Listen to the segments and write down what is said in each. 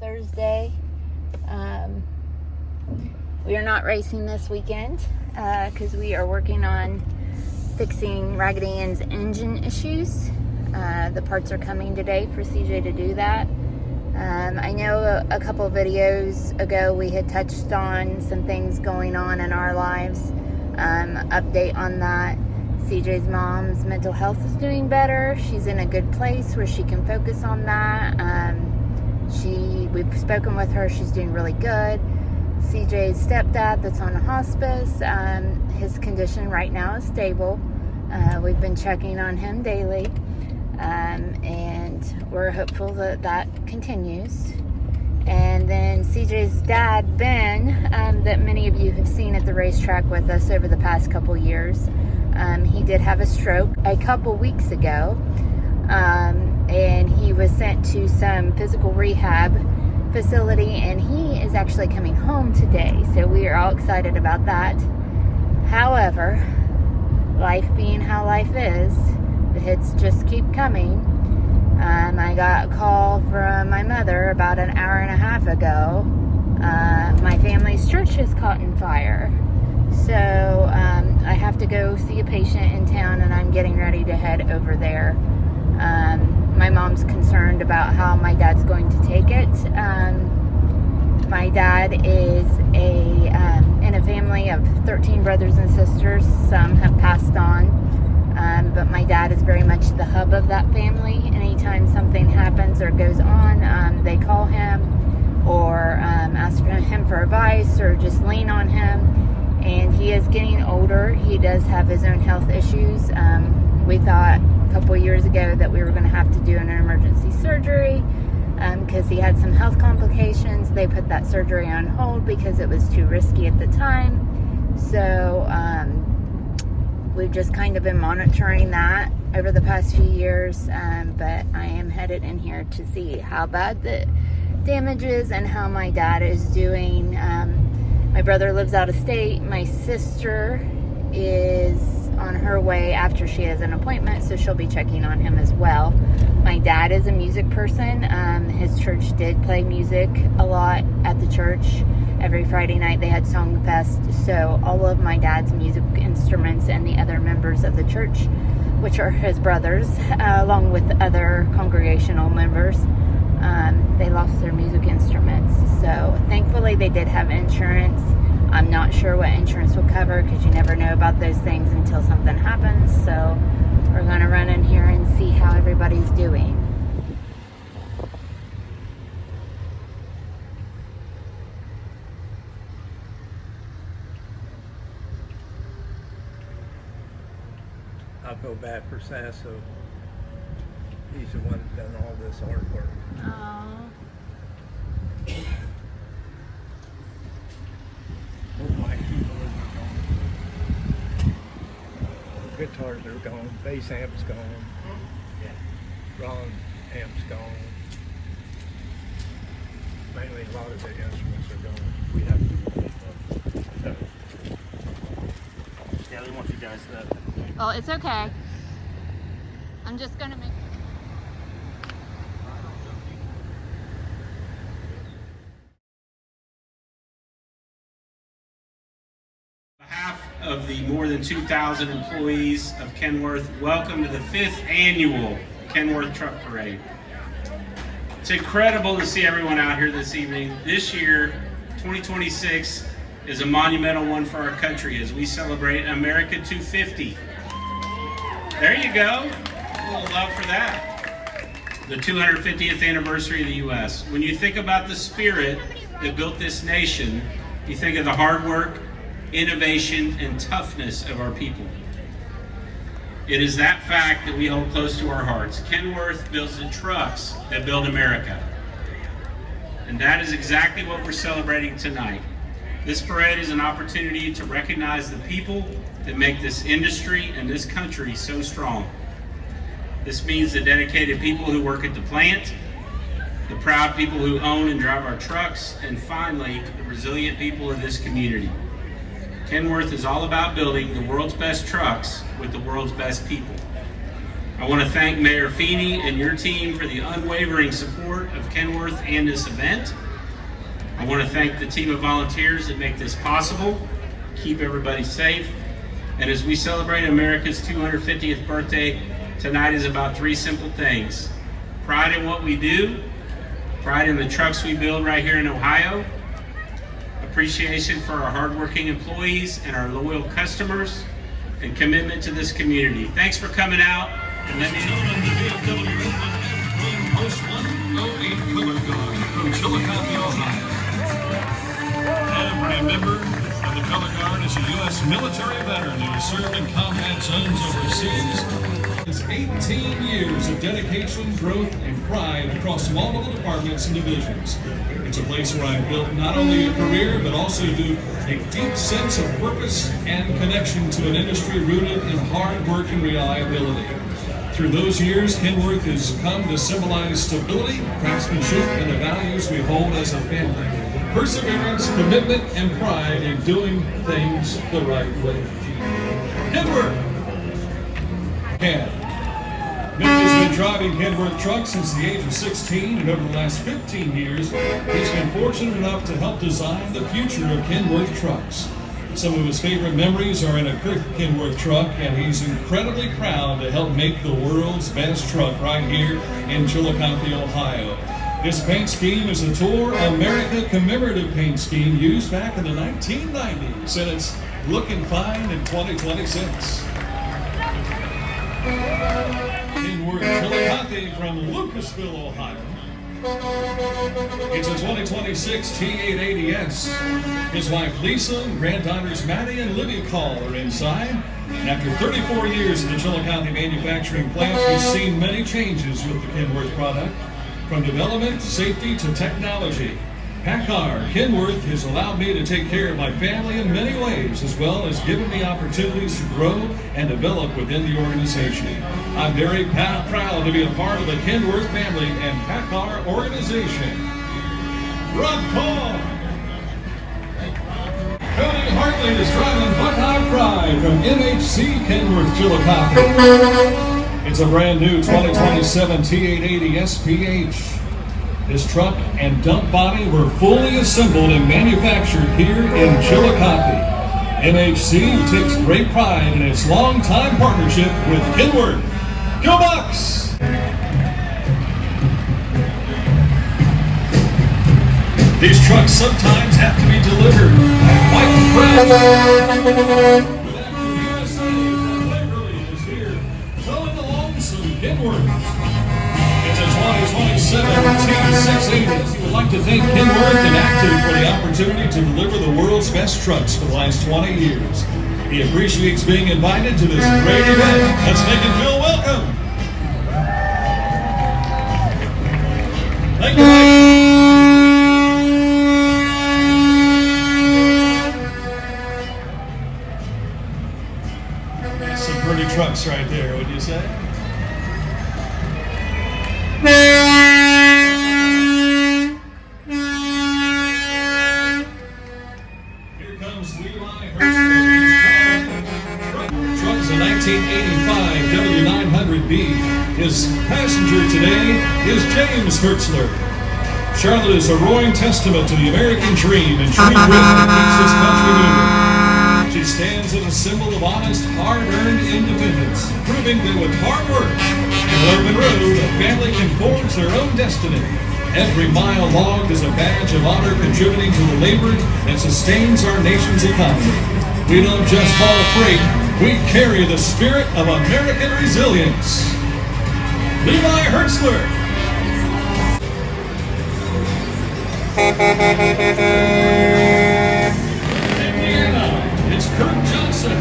Thursday. We are not racing this weekend because we are working on fixing Raggedy Ann's engine issues. The parts are coming today for CJ to do that. I know a couple of videos ago we had touched on some things going on in our lives. Update on that. CJ's mom's mental health is doing better. She's in a good place where she can focus on that. We've spoken with her. She's doing really good. CJ's stepdad that's on hospice, his condition right now is stable. We've been checking on him daily, and we're hopeful that that continues. And then CJ's dad, Ben, that many of you have seen at the racetrack with us over the past couple years, he did have a stroke a couple weeks ago, and he was sent to some physical rehab facility, and he is actually coming home today, so we are all excited about that. However, life being how life is, the hits just keep coming. I got a call from my mother about an hour and a half ago. My family's church has caught in fire, so I have to go see a patient in town, and I'm getting ready to head over there. My mom's concerned about how my dad's going to take it. My dad is in a family of 13 brothers and sisters. Some have passed on, but my dad is very much the hub of that family. Anytime something happens or goes on, they call him or ask him for advice or just lean on him. And he is getting older. He does have his own health issues. We thought a couple years ago that we were going to have to do an emergency surgery because he had some health complications. They put that surgery on hold because it was too risky at the time. So we've just kind of been monitoring that over the past few years, but I am headed in here to see how bad the damage is and how my dad is doing. My brother lives out of state. My sister is on her way after she has an appointment, so she'll be checking on him as well. My dad is a music person. His church did play music a lot at the church. Every Friday night they had Song Fest, so all of my dad's music instruments and the other members of the church, which are his brothers, along with other congregational members, they lost their music instruments. So thankfully they did have insurance. I'm not sure what insurance will cover because you never know about those things until something happens. So we're going to run in here and see how everybody's doing. I feel bad for Sasso. He's the one that done all this artwork. Oh. My keyboards are gone. Guitars are gone. Bass amp's gone. Ron amp's gone. Mainly a lot of the instruments are gone. We have to. Yeah, we want you guys to. Well, it's okay. I'm just going to make... On behalf of the more than 2,000 employees of Kenworth, welcome to the 5th annual Kenworth Truck Parade. It's incredible to see everyone out here this evening. This year, 2026, is a monumental one for our country as we celebrate America 250. There you go. A little love for that. The 250th anniversary of the U.S. When you think about the spirit that built this nation, you think of the hard work, innovation, and toughness of our people. It is that fact that we hold close to our hearts. Kenworth builds the trucks that build America. And that is exactly what we're celebrating tonight. This parade is an opportunity to recognize the people that make this industry and this country so strong. This means the dedicated people who work at the plant, the proud people who own and drive our trucks, and finally, the resilient people of this community. Kenworth is all about building the world's best trucks with the world's best people. I want to thank Mayor Feeney and your team for the unwavering support of Kenworth and this event. I want to thank the team of volunteers that make this possible, keep everybody safe. And as we celebrate America's 250th birthday, tonight is about three simple things: pride in what we do, pride in the trucks we build right here in Ohio, appreciation for our hardworking employees and our loyal customers, and commitment to this community. Thanks for coming out. And let me Post 108 Color Guard from Chillicothe, Ohio. Every member of the Color Guard is a U.S. military veteran who has served in combat zones overseas. It's 18 years of dedication, growth, and pride across multiple departments and divisions. It's a place where I've built not only a career, but also a deep sense of purpose and connection to an industry rooted in hard work and reliability. Through those years, Kenworth has come to symbolize stability, craftsmanship, and the values we hold as a family. Perseverance, commitment, and pride in doing things the right way. Kenworth! Nick has been driving Kenworth trucks since the age of 16, and over the last 15 years, he's been fortunate enough to help design the future of Kenworth trucks. Some of his favorite memories are in a Kenworth truck, and he's incredibly proud to help make the world's best truck right here in Chillicothe, Ohio. This paint scheme is a Tour America commemorative paint scheme used back in the 1990s, and it's looking fine in 2026. Kenworth Chillicothe from Lucasville, Ohio. It's a 2026 T880S. His wife Lisa, granddaughters Maddie and Libby Call are inside. And after 34 years in the Chillicothe manufacturing plant, he's seen many changes with the Kenworth product, from development, safety to technology. PACCAR Kenworth has allowed me to take care of my family in many ways, as well as given me opportunities to grow and develop within the organization. I'm very proud to be a part of the Kenworth family and PACCAR organization. Rob Paul! Cody Hartley is driving Buckeye Pride from MHC Kenworth, Chillicothe. It's a brand new 2027 T880 SPH. This truck and dump body were fully assembled and manufactured here in Chillicothe. MHC takes great pride in its long-time partnership with Kenworth. Go Bucks! These trucks sometimes have to be delivered by white press. USA from Waverly is here, towing along some Kenworth. It's a 2027 T680. We would like to thank Kenworth and Active for the opportunity to deliver the world's best trucks for the last 20 years. He appreciates being invited to this great event. Let's make him feel welcome. Thank you, Mike. That's some pretty trucks right there, would you say? Here comes Levi Hertzler. Truck's a 1985 W900B. His passenger today is James Hertzler. Charlotte is a roaring testament to the American dream and true grit that keeps this country moving. She stands as a symbol of honest, hard-earned independence, proving that with hard work and urban road, a family can forge their own destiny. Every mile logged is a badge of honor contributing to the labor that sustains our nation's economy. We don't just haul freight, we carry the spirit of American resilience. Levi Hertzler. Indiana, it's Kurt Johnson.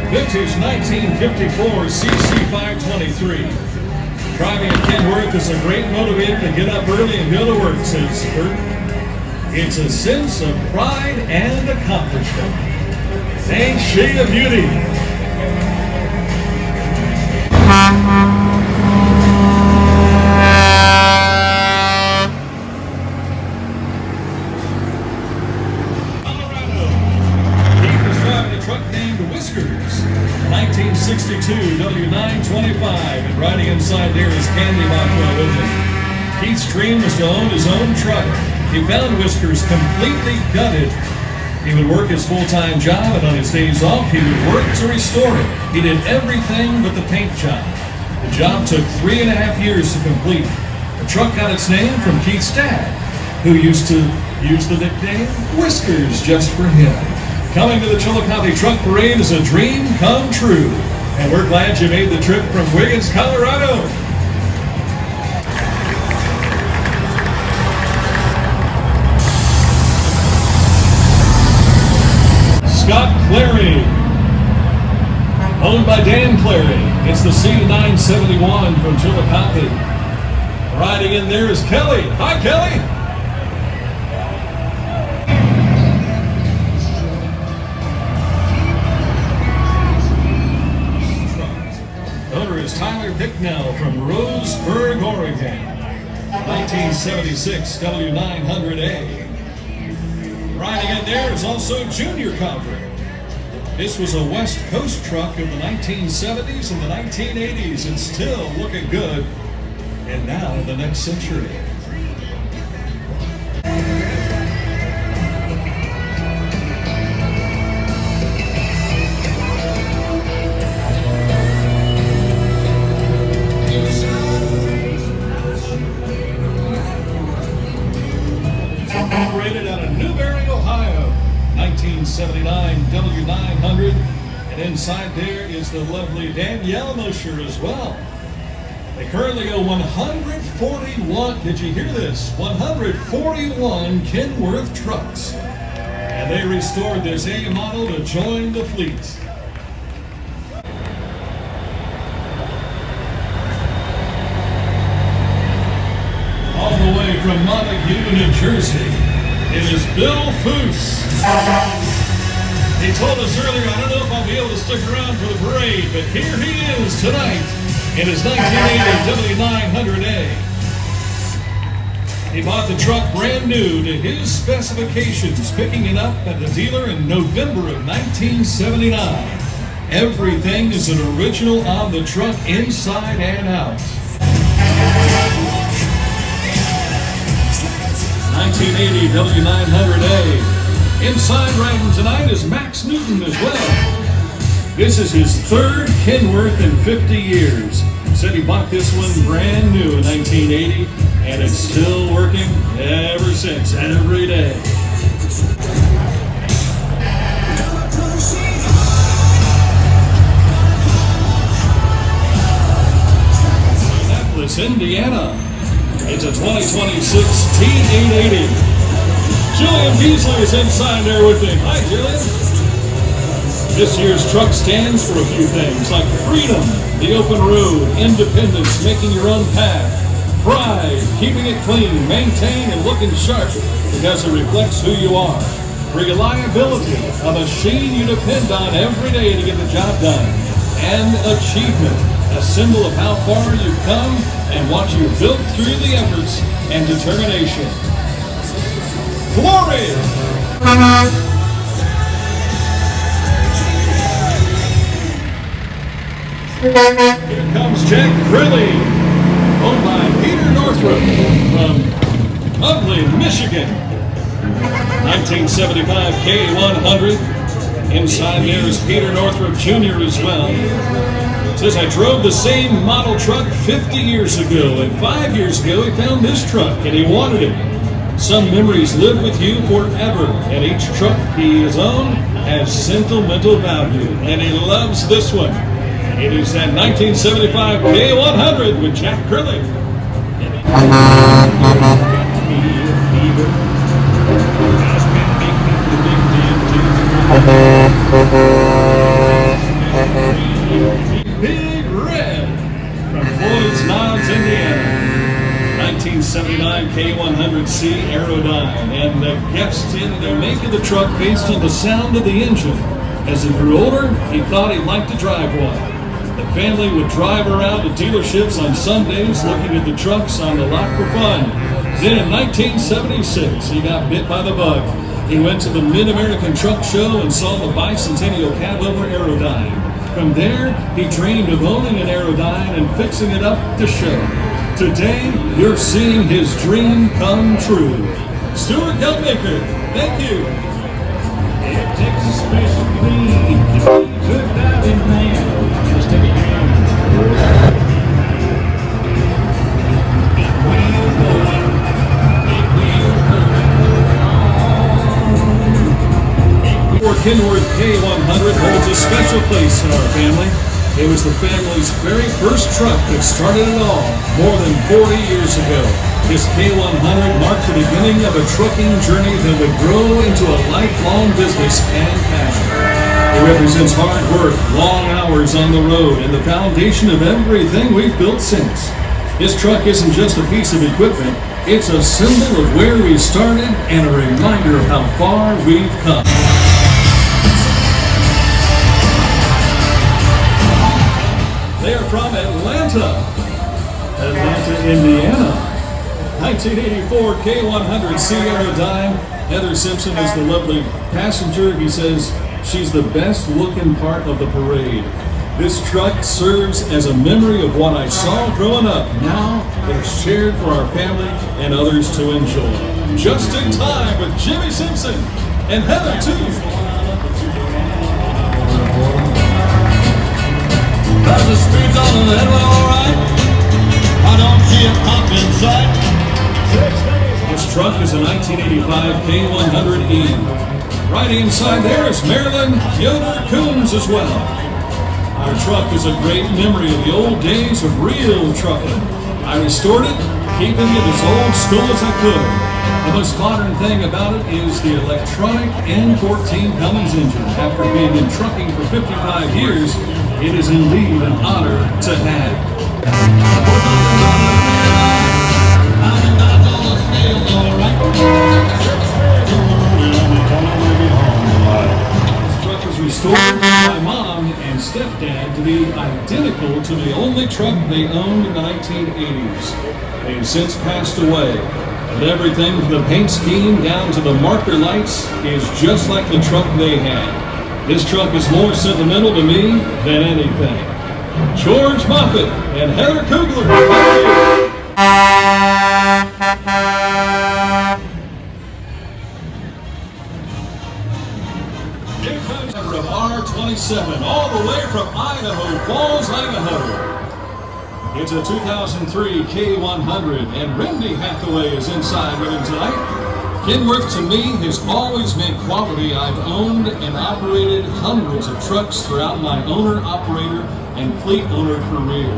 Vintage 1954 CC523. Driving a Kenworth is a great motivator to get up early and go to work, says Kurt. It's a sense of pride and accomplishment. Ain't she a beauty? Colorado. Keith is driving a truck named Whiskers. 1962 W9 Pete's dream was to own his own truck. He found Whiskers completely gutted. He would work his full-time job, and on his days off, he would work to restore it. He did everything but the paint job. The job took 3.5 years to complete. The truck got its name from Keith's dad, who used to use the nickname Whiskers just for him. Coming to the Chillicothe Truck Parade is a dream come true, and we're glad you made the trip from Wiggins, Colorado. Scott Clary, owned by Dan Clary. It's the C971 from Chillicothe. Riding in there is Kelly. Hi, Kelly. Owner is Tyler Picknell from Roseburg, Oregon. 1976 W900A. Riding in there is also Junior Convert. This was a West Coast truck of the 1970s and the 1980s, and still looking good, and now in the next century. Operated out of Newberry, Ohio, 1979 W900, and inside there is the lovely Danielle Mosher as well. They currently go 141, did you hear this? 141 Kenworth trucks. And they restored this A model to join the fleet. All the way from Montague, New Jersey, it is Bill Foose. He told us earlier, I don't know if I'll be able to stick around for the parade, but here he is tonight in his 1980 W900A. He bought the truck brand new to his specifications, picking it up at the dealer in November of 1979. Everything is an original on the truck, inside and out. 1980 W900A. Inside riding tonight is Max Newton as well. This is his third Kenworth in 50 years. Said he bought this one brand new in 1980, and it's still working ever since, every day. Indianapolis, Indiana. It's a 2026 T880. Julian Beasley is inside there with me. Hi, Julian. This year's truck stands for a few things like freedom, the open road, independence, making your own path, pride, keeping it clean, maintained, and looking sharp because it reflects who you are, reliability, a machine you depend on every day to get the job done, and achievement, a symbol of how far you've come and what you've built through the efforts and determination. Glory! Here comes Jack Crilly, owned by Peter Northrup from lovely Michigan. 1975 K100. Inside there is Peter Northrup Jr. as well. Says, I drove the same model truck 50 years ago, and 5 years ago he found this truck and he wanted it. Some memories live with you forever, and each truck he has owned has sentimental value, and he loves this one. It is that 1975 K100 with Jack Crilly. Big Red from Floyd's Knobs, Indiana. 1979 K100C Aerodyne, and the guests in the make of the truck based on the sound of the engine. As he grew older, he thought he'd like to drive one. The family would drive around to dealerships on Sundays looking at the trucks on the lot for fun. Then in 1976, he got bit by the bug. He went to the Mid-American Truck Show and saw the bicentennial cab over Aerodyne. From there, he dreamed of owning an Aerodyne and fixing it up to show. Today, you're seeing his dream come true. Stuart Helmaker, thank you. It takes a special breed to be a good diving man. Just take a hand. Big wheel going, big wheel going. Ford Kenworth K100 holds a special place in our family. It was the family's very first truck that started it all more than 40 years ago. This K100 marked the beginning of a trucking journey that would grow into a lifelong business and passion. It represents hard work, long hours on the road, and the foundation of everything we've built since. This truck isn't just a piece of equipment, it's a symbol of where we started and a reminder of how far we've come. They are from Atlanta, Indiana. 1984 K100 Sierra Dime. Heather Simpson is the lovely passenger. He says she's the best looking part of the parade. This truck serves as a memory of what I saw growing up. Now it's shared for our family and others to enjoy. Just in time with Jimmy Simpson and Heather too. How's the speed on that one alright? I don't see it pump inside. This truck is a 1985 K100E. Right inside there is Marilyn Yoder Coombs as well. Our truck is a great memory of the old days of real trucking. I restored it, keeping it as old school as I could. The most modern thing about it is the electronic N14 Cummins engine. After being in trucking for 55 years, it is indeed an honor to have. This truck was restored by my mom and stepdad to be identical to the only truck they owned in the 1980s. They have since passed away, but everything from the paint scheme down to the marker lights is just like the truck they had. This truck is more sentimental to me than anything. George Moffett and Heather Kugler. Here comes from R27 all the way from Idaho Falls, Idaho. It's a 2003 K100 and Randy Hathaway is inside with him tonight. Kenworth to me has always meant quality. I've owned and operated hundreds of trucks throughout my owner-operator and fleet owner career.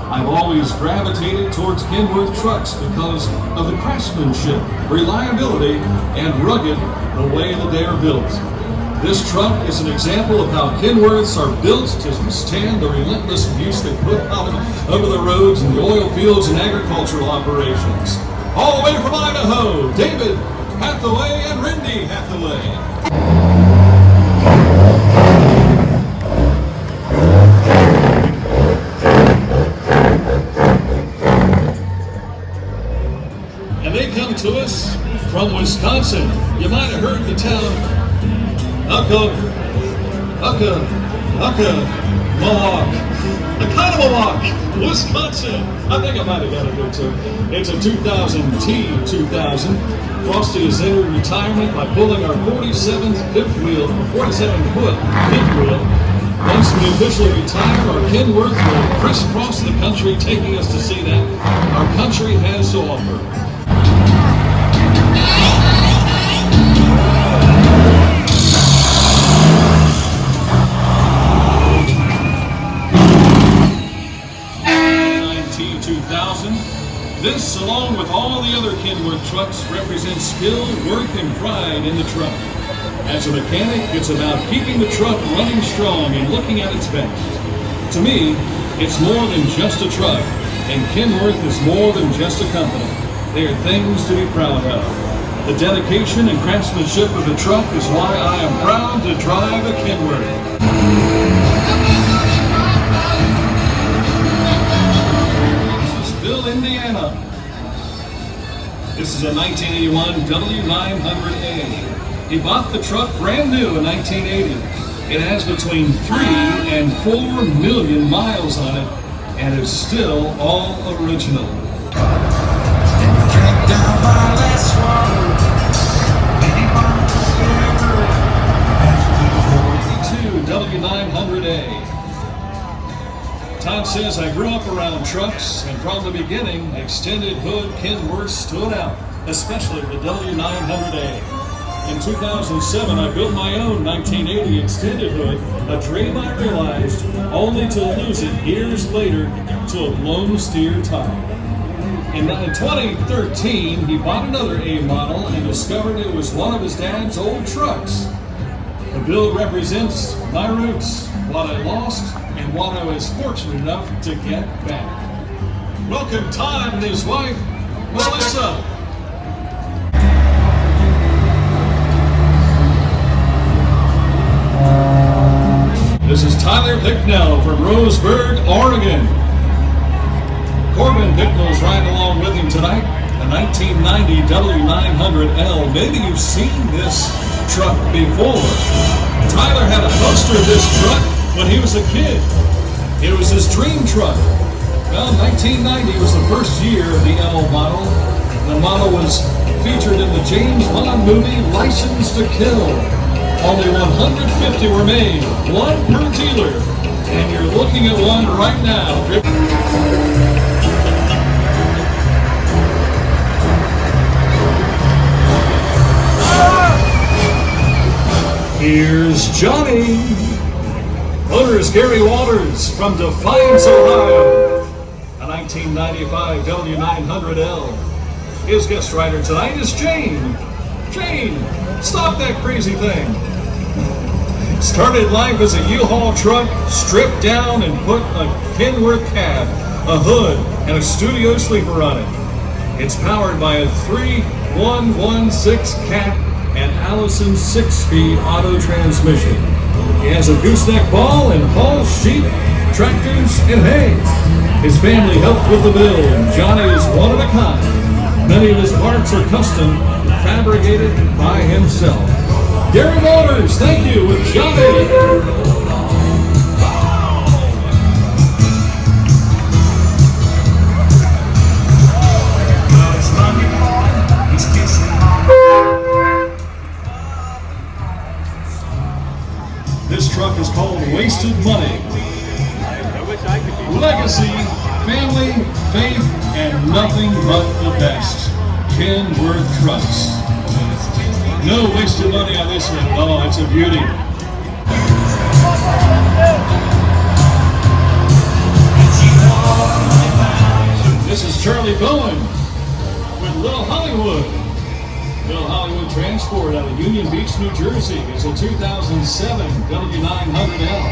I've always gravitated towards Kenworth trucks because of the craftsmanship, reliability, and rugged the way that they are built. This truck is an example of how Kenworths are built to withstand the relentless abuse they put out over the roads and the oil fields and agricultural operations. All the way from Idaho, David Hathaway and Randy Hathaway. And they come to us from Wisconsin. You might have heard the town Oconomowoc, Wisconsin. I think I might have got it there too. It's a 2000 T2000. Frosty has entered retirement by pulling our 47 foot fifth wheel. Once we officially retire, our Kenworth will crisscross the country, taking us to see that our country has to offer. This, along with all the other Kenworth trucks, represents skill, work, and pride in the truck. As a mechanic, it's about keeping the truck running strong and looking at its best. To me, it's more than just a truck, and Kenworth is more than just a company. They are things to be proud of. The dedication and craftsmanship of the truck is why I am proud to drive a Kenworth. Indiana. This is a 1981 W900A. He bought the truck brand new in 1980. It has between 3 and 4 million miles on it and is still all original. says, I grew up around trucks, and from the beginning, extended hood Kenworth stood out, especially the W900A. In 2007, I built my own 1980 extended hood, a dream I realized, only to lose it years later to a lone steer tire. In 2013, he bought another A model and discovered it was one of his dad's old trucks. The build represents my roots, what I lost, and what I was fortunate enough to get back. Welcome Todd and his wife, Melissa. This is Tyler Picknell from Roseburg, Oregon. Corbin Picknell's riding along with him tonight, a 1990 W900L. Maybe you've seen this truck before. Tyler had a poster of this truck when he was a kid. It was his dream truck. Well, 1990 was the first year of the L model. The model was featured in the James Bond movie License to Kill. Only 150 were made, one per dealer. And you're looking at one right now. Here's Johnny. Owner is Gary Waters from Defiance, Ohio. A 1995 W900L. His guest rider tonight is Jane. Jane, stop that crazy thing. Started life as a U-Haul truck, stripped down and put a Kenworth cab, a hood, and a studio sleeper on it. It's powered by a 3116 cat and Allison 6-speed auto transmission. He has a gooseneck ball and hauls sheep, tractors, and hay. His family helped with the build, and Johnny is one of a kind. Many of his parts are custom, fabricated by himself. Gary Motors, thank you, with Johnny. This truck is called Wasted Money. Legacy, family, faith, and nothing but the best. Kenworth Trucks. No wasted money on this one. Oh, it's a beauty. This is Charlie Bowen with Little Hollywood. Little Hollywood Transport out of Union Beach, New Jersey. It's a 2007 W900L.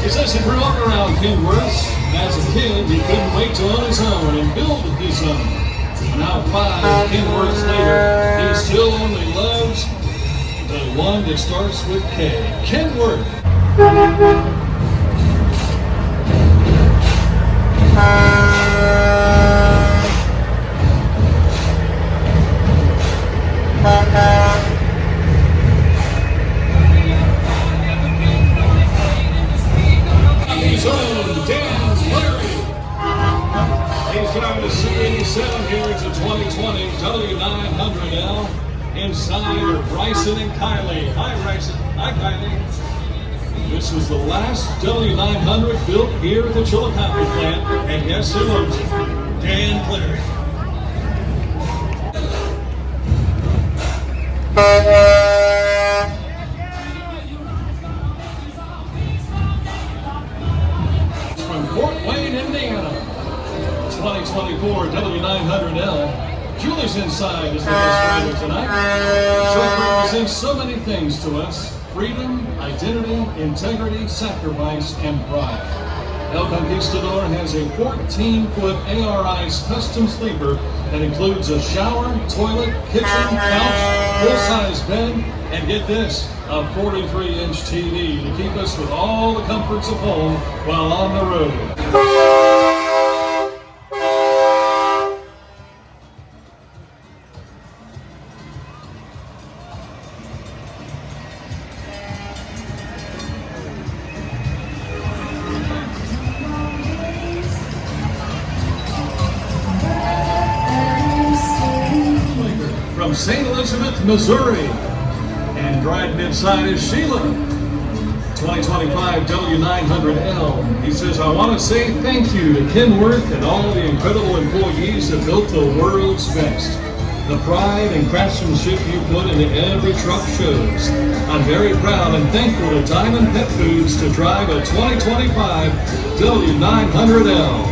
He says he grew up around Kenworths. As a kid, he couldn't wait to own his own and build his own. Now 5 Kenworths later, he still only loves the one that starts with K. Kenworth. His own Dan Larry. He's driving a C87 here. It's a 2020 W900L. Inside are Bryson and Kylie. Hi, Bryson. Hi, Kylie. This was the last W900 built here at the Chillicothe plant. And guess who owns it? Dan Clary. From Fort Wayne, Indiana. 2024 W900L. Julie's inside as the guest rider tonight. The truck represents so many things to us: freedom, identity, integrity, sacrifice, and pride. El Conquistador has a 14-foot ARI's custom sleeper that includes a shower, toilet, kitchen, couch, full-size bed, and get this, a 43-inch TV to keep us with all the comforts of home while on the road. From St. Elizabeth, Missouri, and riding inside is Sheila. 2025 W900L. He says, I want to say thank you to Kenworth and all the incredible employees that built the world's best. The pride and craftsmanship you put into every truck shows. I'm very proud and thankful to Diamond Pet Foods to drive a 2025 W900L.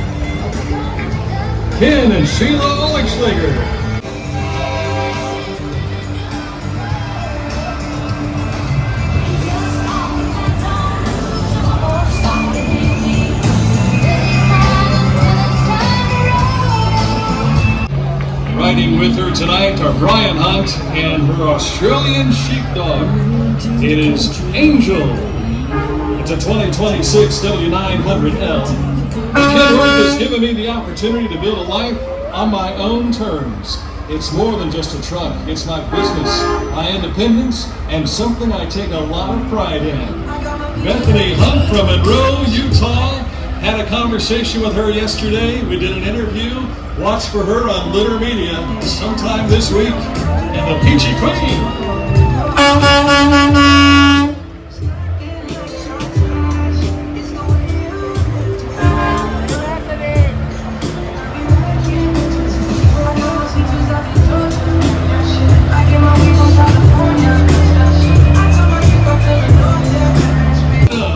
Ken and Sheila Oligschlager. Riding with her tonight are Brian Hunt and her Australian sheepdog. It is Angel. It's a 2026 W900L. Kenworth has given me the opportunity to build a life on my own terms. It's more than just a truck. It's my business, my independence, and something I take a lot of pride in. Bethany Hunt from Monroe, Utah. Had a conversation with her yesterday. We did an interview. Watch for her on Litter Media sometime this week. And the Peachy Queen.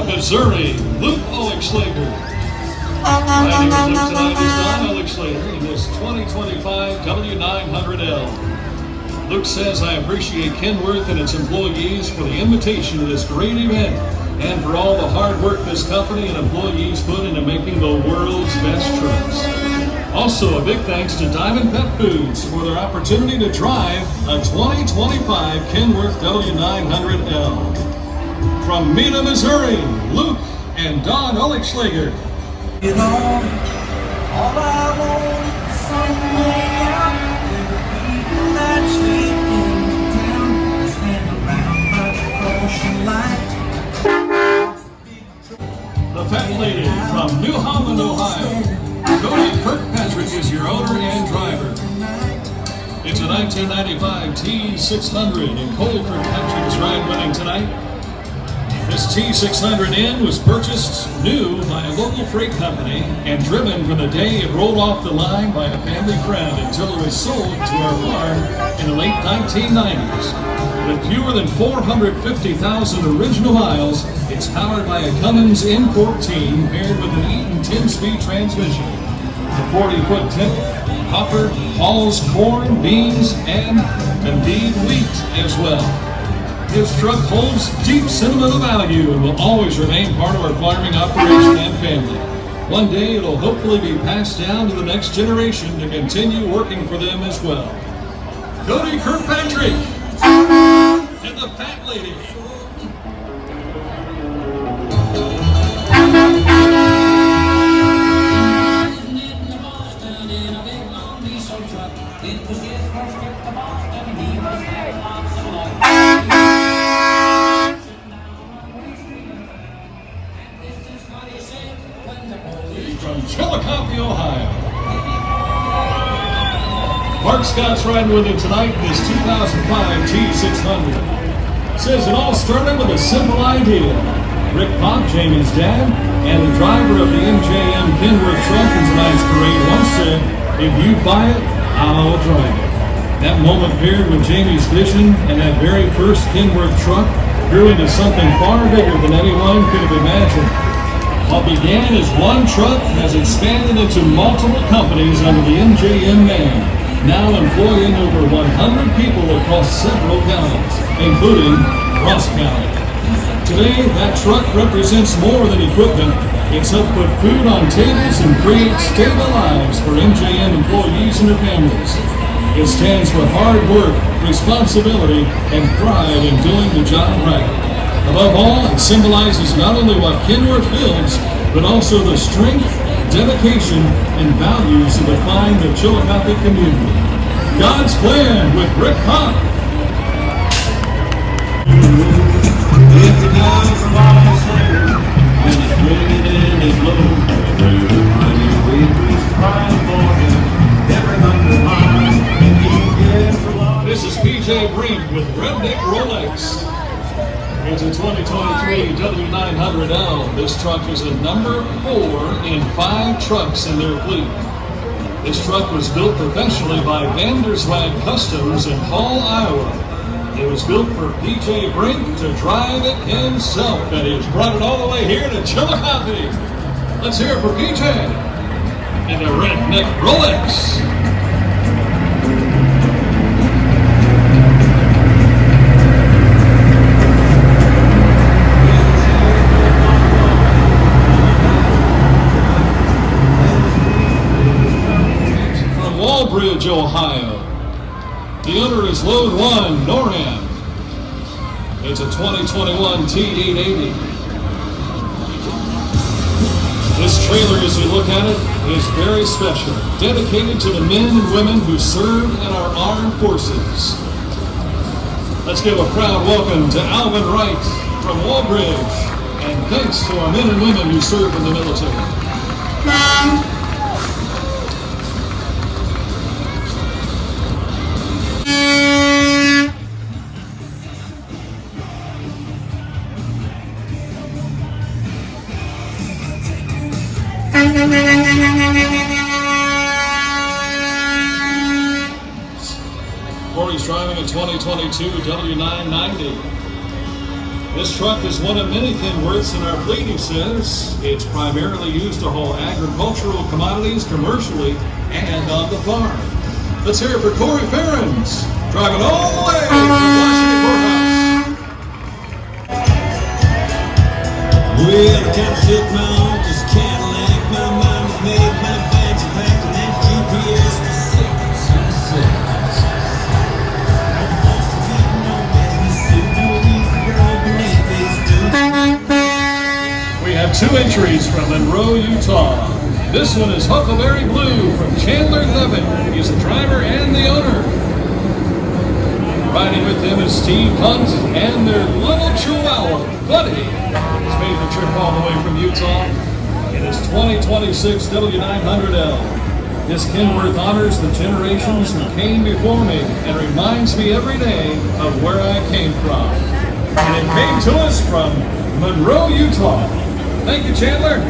Missouri, Luke Oligschlager. Riding with Luke tonight is Don Oligschlager in this 2025 W900L. Luke says, I appreciate Kenworth and its employees for the invitation to this great event and for all the hard work this company and employees put into making the world's best trucks. Also, a big thanks to Diamond Pet Foods for their opportunity to drive a 2025 Kenworth W900L. From Mena, Missouri, Luke and Don Oligschlager. You know, all I want is someday out with the people that sleep in town, stand around by the caution light. The Fat Lady from New Holland, Ohio. Cody Kirkpatrick is your owner and driver. It's a 1995 T600 and Cole Kirkpatrick is ride winning tonight. This T600N was purchased new by a local freight company and driven from the day it rolled off the line by a family friend until it was sold to our farm in the late 1990s. With fewer than 450,000 original miles, it's powered by a Cummins N14 paired with an Eaton 10-speed transmission. The 40-foot tip hopper hauls corn, beans, and indeed wheat as well. His truck holds deep sentimental value and will always remain part of our farming operation and family. One day it'll hopefully be passed down to the next generation to continue working for them as well. Cody Kirkpatrick and the Fat Lady. From Chillicothe, Ohio. Mark Scott's riding with him tonight in this 2005 T600. Says it all started with a simple idea. Rick Pop, Jamie's dad, and the driver of the MJM Kenworth truck in tonight's parade once said, if you buy it, I'll drive it. That moment paired with Jamie's vision and that very first Kenworth truck grew into something far bigger than anyone could have imagined. What began as one truck has expanded into multiple companies under the MJM name, now employing over 100 people across several counties, including Ross County. Today, that truck represents more than equipment. It's helped put food on tables and create stable lives for MJM employees and their families. It stands for hard work, responsibility, and pride in doing the job right. Above all, it symbolizes not only what Kenworth builds, but also the strength, dedication, and values that define the Chillicothe community. God's Plan with Rick Pop. If the guy from Oligschlager and the wind in his low, on your way, please cry for him. Every hundred miles, and you get for long. This is PJ Brink with Redneck Rolex. It's a 2023 W900L. This truck is a number 4 in 5 trucks in their fleet. This truck was built professionally by Vanderswag Customs in Hall, Iowa. It was built for PJ Brink to drive it himself, and he's brought it all the way here to Chillicothe. Let's hear it for PJ and the Redneck Rolex. Bridge, Ohio. The owner is Load 1 Norham. It's a 2021 T880. This trailer, as you look at it, is very special, dedicated to the men and women who served in our armed forces. Let's give a proud welcome to Alvin Wright from Walbridge, and thanks to our men and women who served in the military. Corey's driving a 2022 W990. This truck is one of many Kenworths in our fleet, he says. It's primarily used to haul agricultural commodities commercially and on the farm. Let's hear it for Corey Ferens, driving all the way from Washington Courthouse. Well, I kinda took my uncle's Cadillac. My mama's made my bags packed and that GPS was sick. We have 2 entries from Monroe, Utah. This one is Huckleberry Blue from Chandler Levitt. He's the driver and the owner. Riding with them is Steve Hunt and their little chihuahua, Buddy. He's made the trip all the way from Utah in his 2026 W900L. This Kenworth honors the generations who came before me and reminds me every day of where I came from. And it came to us from Monroe, Utah. Thank you, Chandler.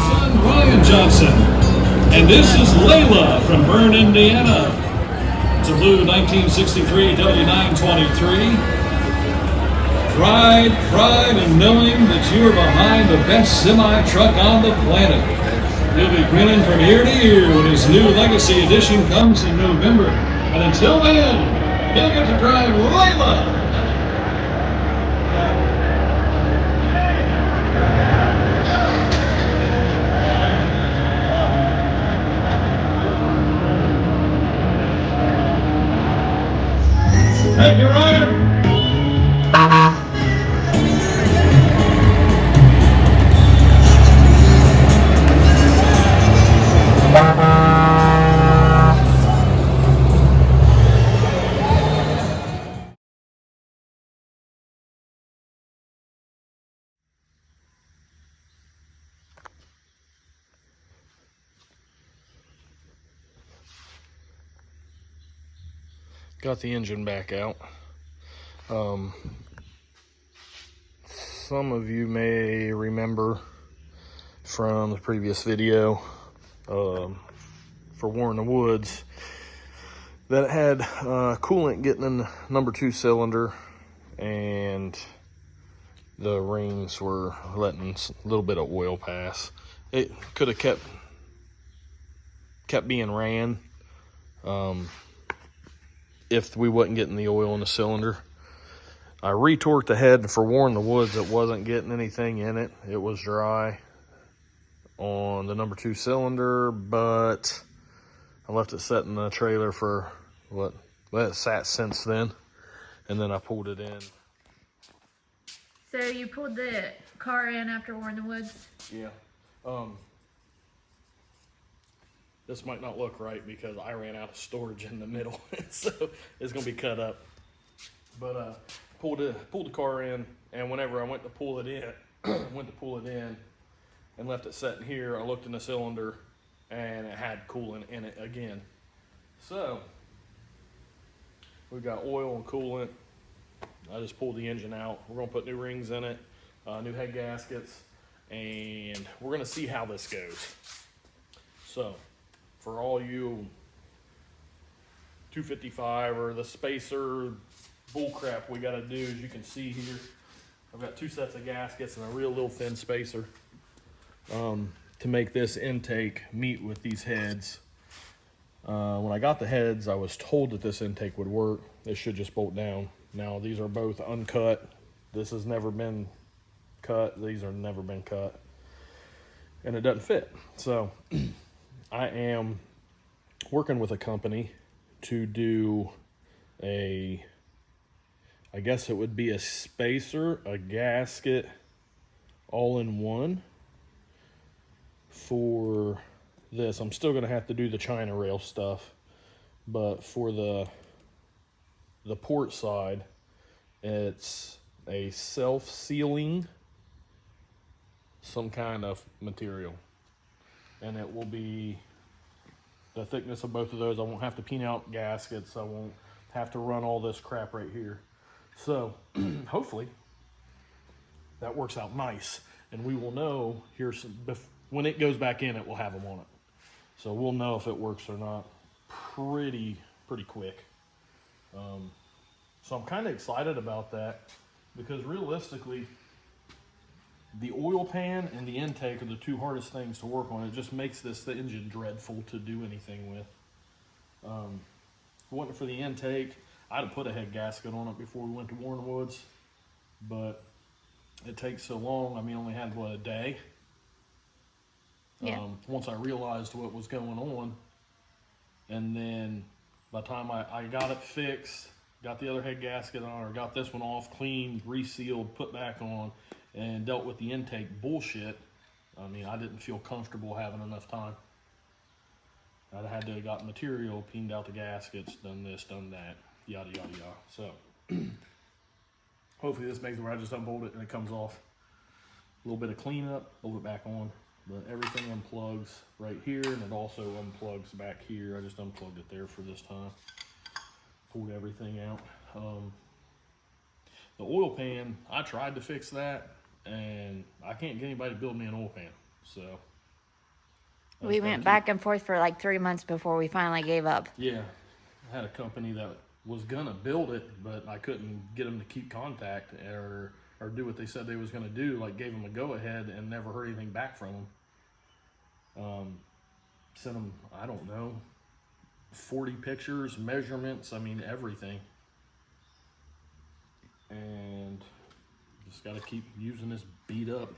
Son Ryan Johnson. And this is Layla from Bern, Indiana. It's a blue 1963 W923. Pride in knowing that you are behind the best semi-truck on the planet. You'll be grinning from ear to ear when his new Legacy Edition comes in November. And until then, you'll get to drive Layla. Thank you, Ryan. Got the engine back out. Some of you may remember from the previous video for War in the Woods that it had coolant getting in the number 2 cylinder, and the rings were letting a little bit of oil pass. It could have kept being ran if we wasn't getting the oil in the cylinder. I retorqued the head for War in the Woods. It wasn't getting anything in it. It was dry on the number 2 cylinder, but I left it set in the trailer for what? Well, it sat since then, and then I pulled it in. So you pulled the car in after War in the Woods? Yeah. This might not look right because I ran out of storage in the middle, so it's gonna be cut up. But pulled the car in, and whenever I went to pull it in, and left it sitting here, I looked in the cylinder, and it had coolant in it again. So we've got oil and coolant. I just pulled the engine out. We're gonna put new rings in it, new head gaskets, and we're gonna see how this goes. So for all you 255 or the spacer bullcrap we gotta do, as you can see here, I've got 2 sets of gaskets and a real little thin spacer to make this intake meet with these heads. When I got the heads, I was told that this intake would work. It should just bolt down. Now these are both uncut. This has never been cut. These are never been cut. And it doesn't fit. So I am working with a company to do I guess it would be a spacer, a gasket, all in one for this. I'm still gonna have to do the China rail stuff, but for the port side, it's a self-sealing, some kind of material, and it will be the thickness of both of those. I won't have to peen out gaskets. I won't have to run all this crap right here. So hopefully that works out nice, and we will know here when it goes back in, it will have them on it. So we'll know if it works or not pretty quick. So I'm kind of excited about that, because realistically, the oil pan and the intake are the 2 hardest things to work on. It just makes the engine dreadful to do anything with. If it wasn't for the intake, I'd have put a head gasket on it before we went to Warren Woods, but it takes so long. I mean, I only had, a day? Yeah. Once I realized what was going on, and then by the time I got it fixed, got the other head gasket on, or got this one off, cleaned, resealed, put back on, and dealt with the intake bullshit, I mean, I didn't feel comfortable having enough time. I'd had to have got material, peened out the gaskets, done this, done that, yada, yada, yada. So hopefully this makes it where I just unbolt it and it comes off. A little bit of cleanup, bolt it back on, but everything unplugs right here, and it also unplugs back here. I just unplugged it there for this time. Pulled everything out. The oil pan, I tried to fix that, and I can't get anybody to build me an oil pan. So We went back and forth for like 3 months before we finally gave up. Yeah, I had a company that was gonna build it, but I couldn't get them to keep contact or do what they said they was gonna do. Like, gave them a go ahead and never heard anything back from them. Sent them, I don't know, 40 pictures, measurements, I mean, everything. And just got to keep using this beat up.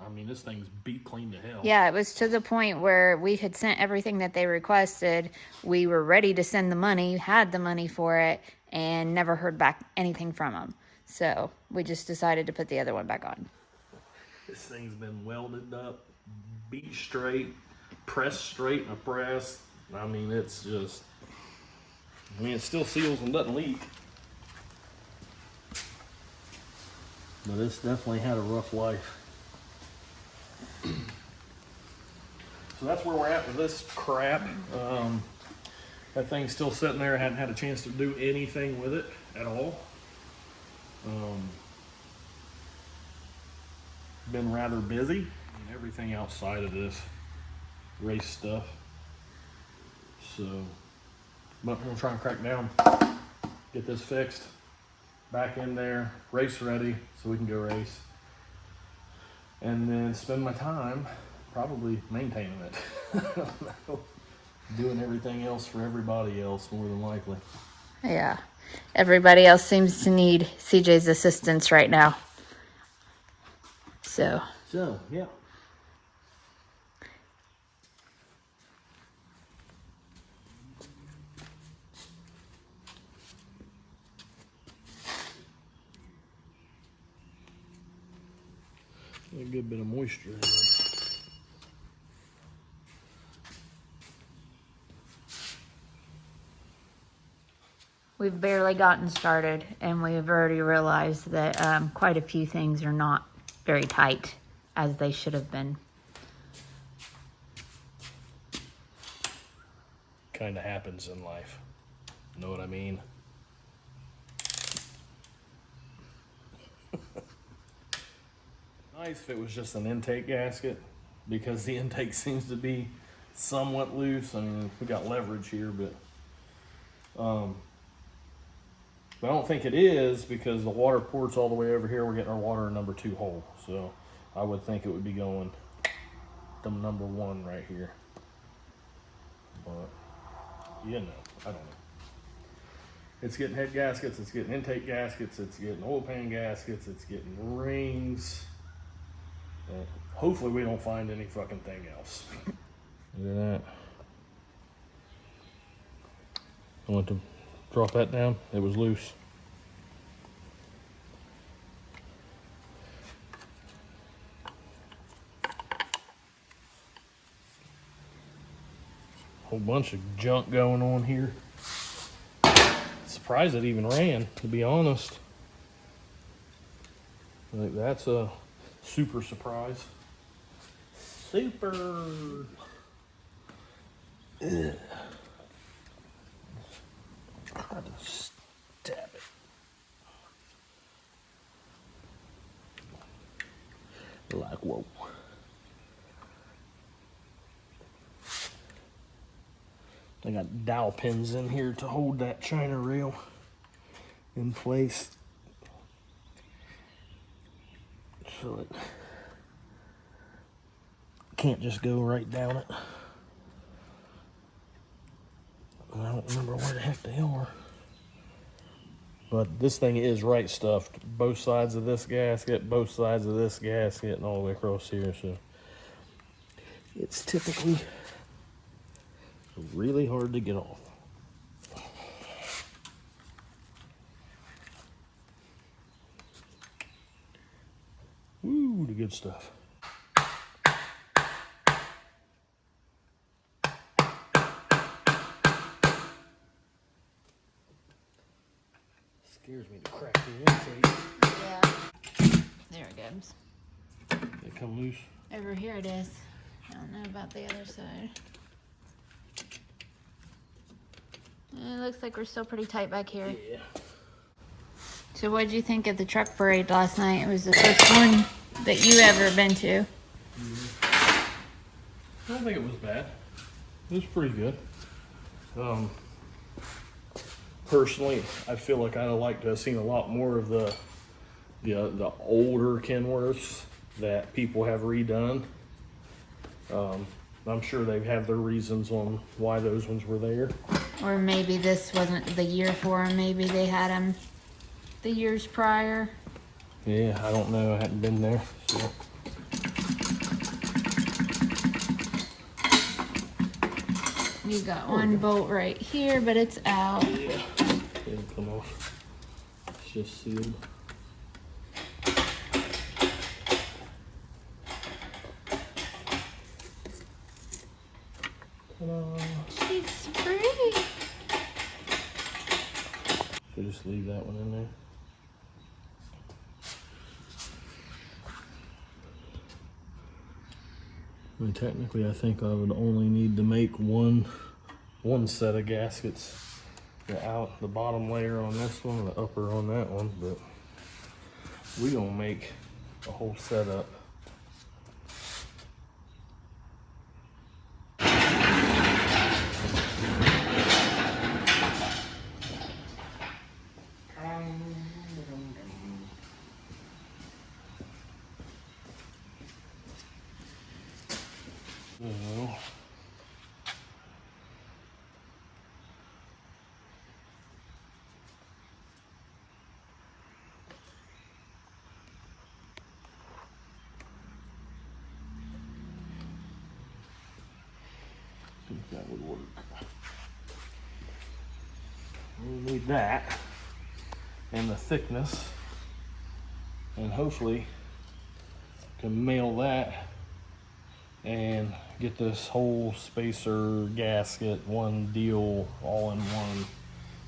I mean, this thing's beat clean to hell. Yeah, it was to the point where we had sent everything that they requested. We were ready to send the money, had the money for it, and never heard back anything from them. So we just decided to put the other one back on. This thing's been welded up, beat straight, pressed straight in a press. I mean, it's just, I mean, it still seals and doesn't leak. But it's definitely had a rough life. So that's where we're at with this crap. That thing's still sitting there. I hadn't had a chance to do anything with it at all. Been rather busy. And everything outside of this race stuff. So, but we're gonna try and crack down, get this fixed, back in there, race ready, so we can go race. And then spend my time probably maintaining it. I don't know. Doing everything else for everybody else, more than likely. Yeah. Everybody else seems to need CJ's assistance right now. So, Yeah. A good bit of moisture in there. We've barely gotten started, and we've already realized that quite a few things are not very tight as they should have been. Kind of happens in life. Know what I mean? Nice if it was just an intake gasket, because the intake seems to be somewhat loose. I mean, we got leverage here, but I don't think it is, because the water port's all the way over here. We're getting our water in number 2 hole, so I would think it would be going to number 1 right here. But you know, I don't know. It's getting head gaskets, it's getting intake gaskets, it's getting oil pan gaskets, it's getting rings. Hopefully we don't find any fucking thing else. Look at that. I want to drop that down. It was loose. Whole bunch of junk going on here. Surprised it even ran, to be honest. Like, that's a super surprise. Super. Ugh. Try to stab it. Like, whoa. I got dowel pins in here to hold that China rail in place, so it can't just go right down it. I don't remember where the heck they are. But this thing is right stuffed. Both sides of this gasket, both sides of this gasket, and all the way across here. So it's typically really hard to get off. Woo, the good stuff. Scares me to crack the intake. Yeah. There it goes. They come loose. Over here it is. I don't know about the other side. It looks like we're still pretty tight back here. Yeah. So what did you think of the truck parade last night? It was the first one that you ever been to. I don't think it was bad. It was pretty good. Personally, I feel like I'd like to have seen a lot more of the older Kenworths that people have redone. I'm sure they have their reasons on why those ones were there. Or maybe this wasn't the year for them. Maybe they had them the years prior. Yeah, I don't know. I hadn't been there. So. You got one bolt right here, but it's out. Yeah, it'll come off. It's just sealed. She's pretty. So just leave that one in there. I mean, technically, I think I would only need to make one set of gaskets. The bottom layer on this one, the upper on that one, but we gonna make a whole setup. See if that would work. We need that and the thickness, and hopefully can mail that and get this whole spacer gasket one deal all in one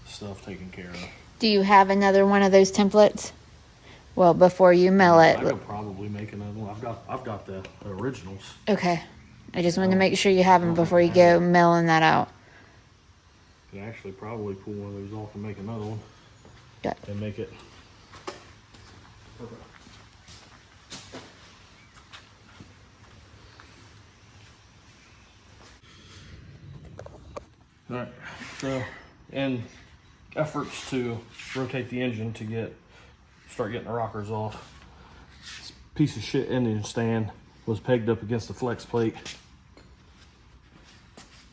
stuff taken care of. Do you have another one of those templates? Well, before you mail I it. could probably make another one. I've got the originals. Okay. I just wanted to make sure you have them before you go mailing that out. Could actually probably pull one of those off and make another one. Yeah. And make it. Okay. All right. So, in efforts to rotate the engine to start getting the rockers off, this piece of shit engine stand was pegged up against the flex plate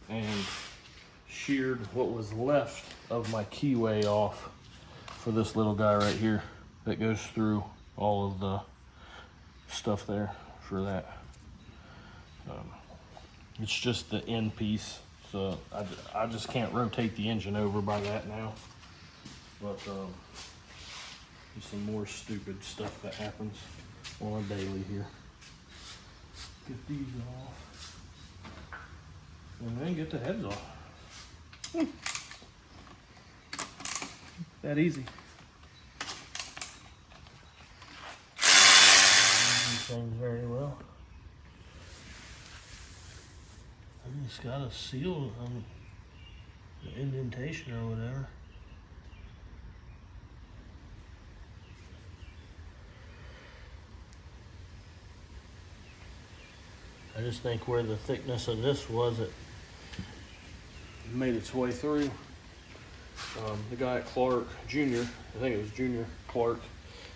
and sheared what was left of my keyway off for this little guy right here that goes through all of the stuff there for that. It's just the end piece, so I just can't rotate the engine over by that now. But there's some more stupid stuff that happens on a daily here. Get these off, and then get the heads off. That easy. These things very well. I just got a seal on the indentation or whatever. I just think where the thickness of this was, it made its way through. The guy at Clark, Junior, I think it was Junior Clark,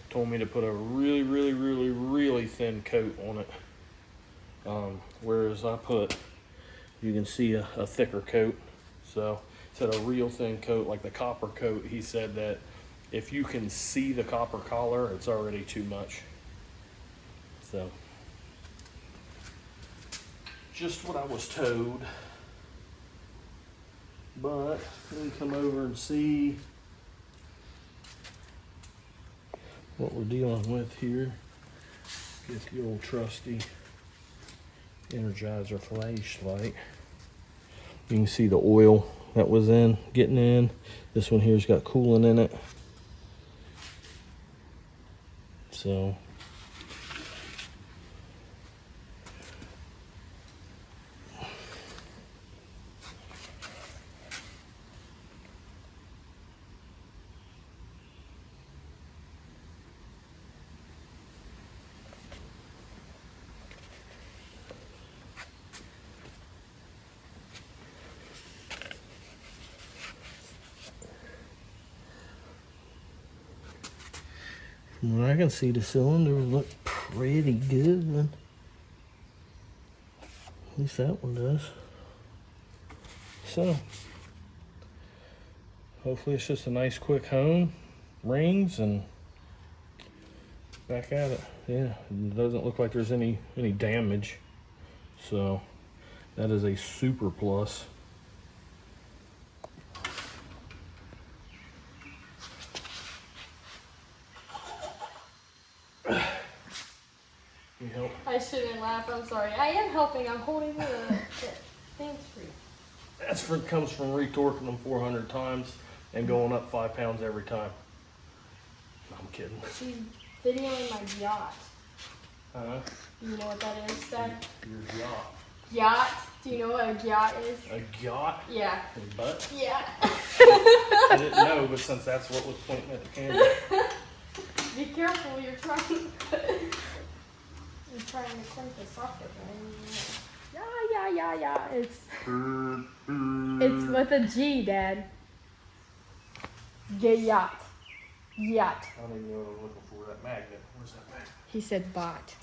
told me to put a really, really, really, really thin coat on it. Whereas I put, you can see a thicker coat. So instead of a real thin coat like the copper coat, he said that if you can see the copper collar, it's already too much. So just what I was told. But let me come over and see what we're dealing with here. Get the old trusty Energizer flashlight. You can see the oil that was getting in. This one here's got coolant in it. So from what I can see, the cylinders look pretty good. At least that one does. So, hopefully it's just a nice quick hone, rings, and back at it. Yeah, it doesn't look like there's any damage. So, that is a super plus. You help? I shouldn't laugh, I'm sorry. I am helping, I'm holding the things for you. Comes from retorquing them 400 times and going up 5 pounds every time. No, I'm kidding. She's videoing my yacht. Huh? You know what that is, Dad? Your yacht. Yacht? Do you know what a yacht is? A yacht? Yeah. Your butt? Yeah. I didn't know, but since that's what was pointing at the camera. Be careful, you're trying to crank the socket, right? Yeah. It's with a G, Dad. Yacht. Yacht. I don't even know what I'm looking for. That magnet. Where's that magnet? He said bot.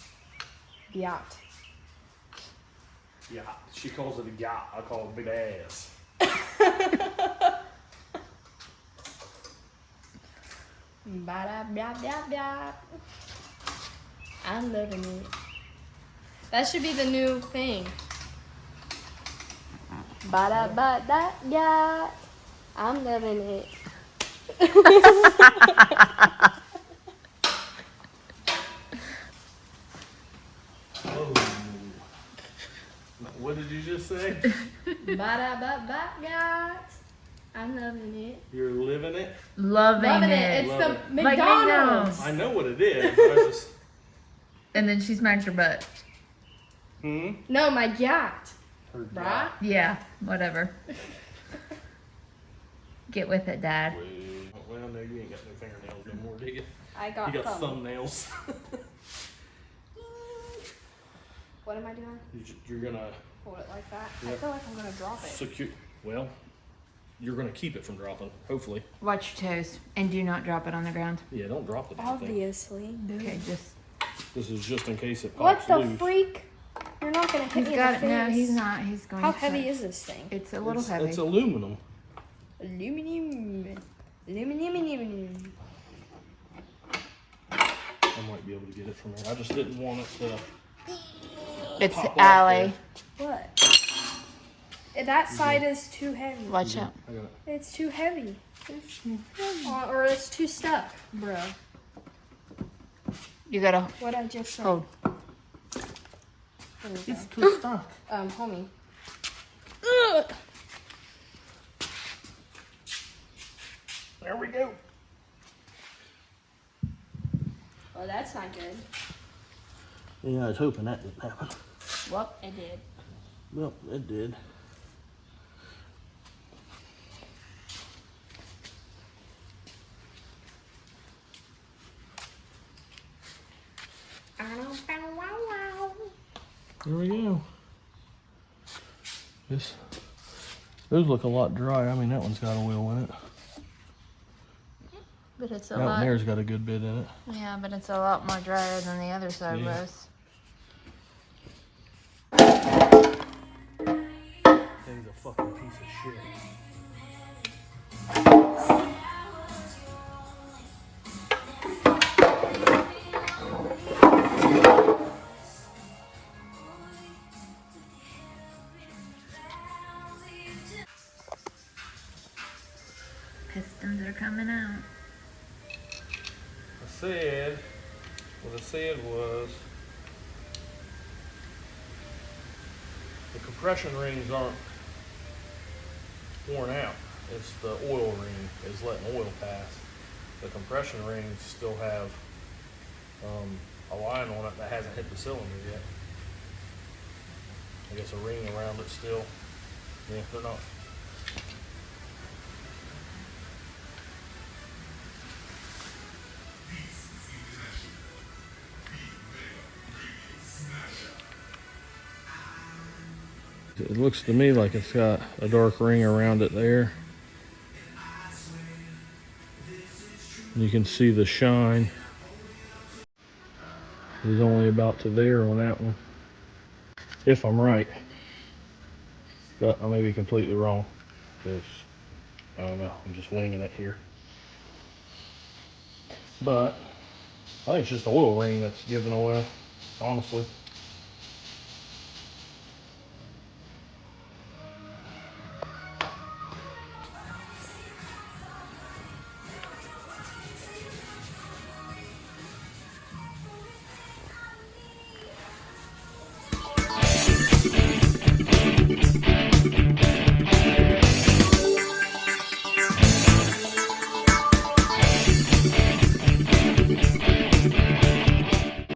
Yacht. Yacht. She calls it a yacht. I call it big ass. Ba-da-ba-ba-ba. I'm loving it. That should be the new thing. Ba-da-ba-da-da. I'm loving it. Oh. What did you just say? Ba-da-ba-ba-ba. I'm loving it. You're living it? Loving It's Love the it. Like McDonald's. I know what it is. I just... And then she smacks your butt. No, my yacht. Right? Yeah, whatever. Get with it, Dad. Well, no, you ain't got no fingernails no more, do you? I got, You got thumb. thumbnails. What am I doing? You're gonna Hold it like that. I Yep. feel like I'm gonna drop it. secure. Well, you're gonna keep it from dropping, hopefully. Watch your toes and do not drop it on the ground. Yeah, don't drop the damn thing. Obviously. Okay, just. This is just in case it What pops the loose. freak? You're not gonna hit He's me in got the it. No, face. he's not. He's going How to. heavy is this thing? It's a little It's heavy. aluminum. Aluminum. Aluminum. I might be able to get it from there. I just didn't want it to. It's pop off Allie. What? That side is too heavy. Watch out. I got it. It's too heavy. Or it's too stuck, bro. You gotta What I just said. hold. It's too stuck. Homie. There we go. Well, that's not good. Yeah, I was hoping that didn't happen. Well, it did. Well, it did. There we go. Those look a lot dry. I mean, that one's got oil in it. But it's a That one lot. there's got a good bit in it. Yeah, but it's a lot more drier than the other side Yeah. was. Thing's a fucking piece of shit. Pistons are coming out. What I said was, the compression rings aren't worn out. It's the oil ring is letting oil pass. The compression rings still have a line on it that hasn't hit the cylinder yet. I guess a ring around it still. Yeah, they're not. It looks to me like it's got a dark ring around it there. You can see the shine is only about to there on that one, if I'm right. But I may be completely wrong, because I don't know, I'm just winging it here. But I think it's just the oil ring that's giving away, honestly.